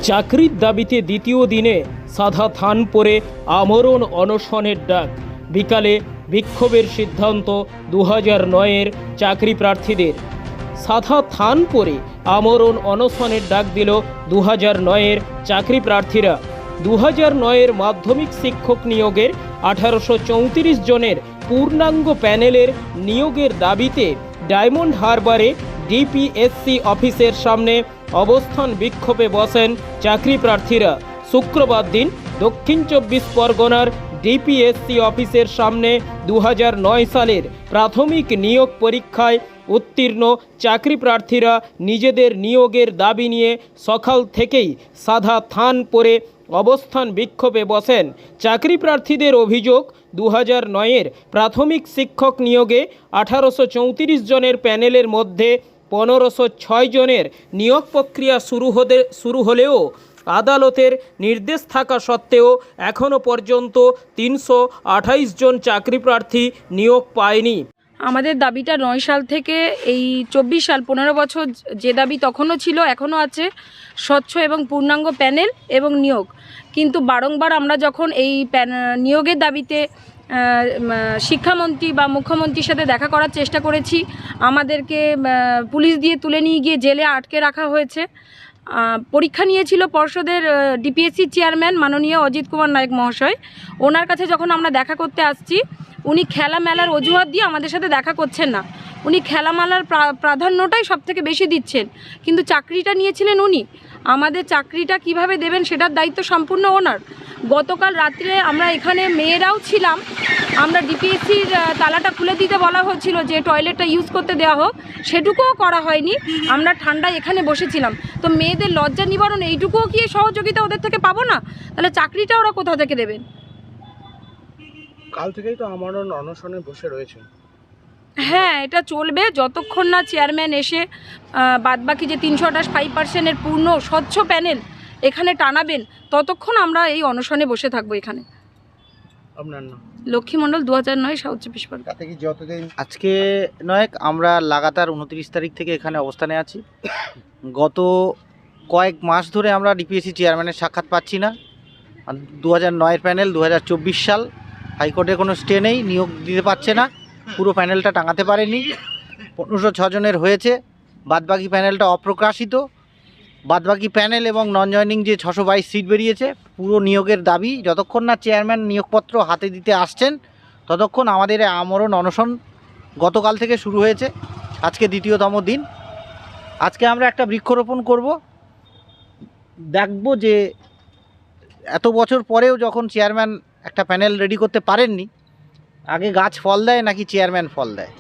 চাকরির দাবিতে দ্বিতীয় দিনে সাদা থান পরে আমরণ অনশনের ডাক। বিকালে বিক্ষোভের সিদ্ধান্ত 2009-এর চাকরি প্রার্থীদের। সাদা থান পরে আমরণ অনশনের ডাক দিল 2009-এর চাকরি প্রার্থীরা। 2009-এর মাধ্যমিক শিক্ষক নিয়োগের 1834 জনের পূর্ণাঙ্গ প্যানেলের নিয়োগের দাবিতে ডায়মন্ড হারবারে ডিপিএসসি অফিসের সামনে অবস্থান বিক্ষোভে বসেন চাকরি প্রার্থীরা। শুক্রবার দিন দক্ষিণ 24 পরগনার ডিপিএসসি অফিসের সামনে 2009 সালের প্রাথমিক নিয়োগ পরীক্ষায় উত্তীর্ণ চাকরি প্রার্থীরা নিজেদের নিয়োগের দাবি নিয়ে সকাল থেকেই সাদা থান পরে অবস্থান বিক্ষোভে বসেন। চাকরি প্রার্থীদের অভিযোগ, 2009-এর প্রাথমিক শিক্ষক নিয়োগে 1834 জনের প্যানেলের মধ্যে 1506 জনের নিয়োগ প্রক্রিয়া শুরু হলেও আদালতের নির্দেশ থাকা সত্ত্বেও এখনও পর্যন্ত 328 জন চাকরি প্রার্থী নিয়োগ পায়নি। আমাদের দাবিটা 9 সাল থেকে এই 24 সাল 15 বছর যে দাবি তখনও ছিল এখনও আছে, স্বচ্ছ এবং পূর্ণাঙ্গ প্যানেল এবং নিয়োগ। কিন্তু বারংবার আমরা যখন এই নিয়োগের দাবিতে শিক্ষামন্ত্রী বা মুখ্যমন্ত্রীর সাথে দেখা করার চেষ্টা করেছি, আমাদেরকে পুলিশ দিয়ে তুলে নিয়ে গিয়ে জেলে আটকে রাখা হয়েছে। পরীক্ষা নিয়েছিল পর্ষদের ডিপিএসসি চেয়ারম্যান মাননীয় অজিত কুমার নায়ক মহাশয়। ওনার কাছে যখন আমরা দেখা করতে আসছি, উনি খেলামেলার অজুহাত দিয়ে আমাদের সাথে দেখা করছেন না। উনি খেলামেলার প্রাধান্যটাই সবথেকে বেশি দিচ্ছেন, কিন্তু চাকরিটা নিয়েছিলেন উনি। আমাদের চাকরিটা কিভাবে দেবেন সেটার দায়িত্ব সম্পূর্ণ ওনার। গতকাল রাত্রে আমরা এখানে মেয়েরাও ছিলাম, আমরা ডিপিএসসির তালাটা খুলে দিতে বলা হচ্ছিল যে টয়লেটটা ইউজ করতে দেওয়া হোক, সেটুকুও করা হয়নি। আমরা ঠান্ডায় এখানে বসেছিলাম। তো মেয়েদের লজ্জা নিবারণ এইটুকুও কি সহযোগিতা ওদের থেকে পাবো না? তাহলে চাকরিটা ওরা কোথা থেকে দেবেন? কাল থেকেই তো আমরণ অনশনে বসে রয়েছে। হ্যাঁ, এটা চলবে যতক্ষণ না চেয়ারম্যান এসে বাদবাকি যে 328% পূর্ণ স্বচ্ছ প্যানেল এখানে টানাবেন, ততক্ষণ আমরা এই অনশনে বসে থাকবো এখানে। আপনার নাম? লক্ষ্মী মণ্ডল, 2009 সাউথ 24 পরগনা। তাতে কি যতদিন আজকে নয়, আমরা লাগাতার 29 তারিখ থেকে এখানে অবস্থানে আছি। গত কয়েক মাস ধরে আমরা ডিপিএসসি চেয়ারম্যানের সাক্ষাৎ পাচ্ছি না। 2009-এর প্যানেল 2024 সাল, হাইকোর্টের কোনো স্টে নেই, নিয়োগ দিতে পারছে না, পুরো প্যানেলটা টাঙাতে পারেনি। 1506 জনের হয়েছে, বাদবাকি প্যানেলটা অপ্রকাশিত। বাদবাকি প্যানেল এবং নন জয়নিং যে 622 সিট বেরিয়েছে, পুরো নিয়োগের দাবি যতক্ষণ না চেয়ারম্যান নিয়োগপত্র হাতে দিতে আসছেন ততক্ষণ আমাদের আমরণ অনশন গতকাল থেকে শুরু হয়েছে। আজকে দ্বিতীয়তম দিন। আজকে আমরা একটা বৃক্ষরোপণ করব, দেখব যে এত বছর পরেও যখন চেয়ারম্যান একটা প্যানেল রেডি করতে পারেননি, আগে গাছ ফল দেয় নাকি চেয়ারম্যান ফল দেয়।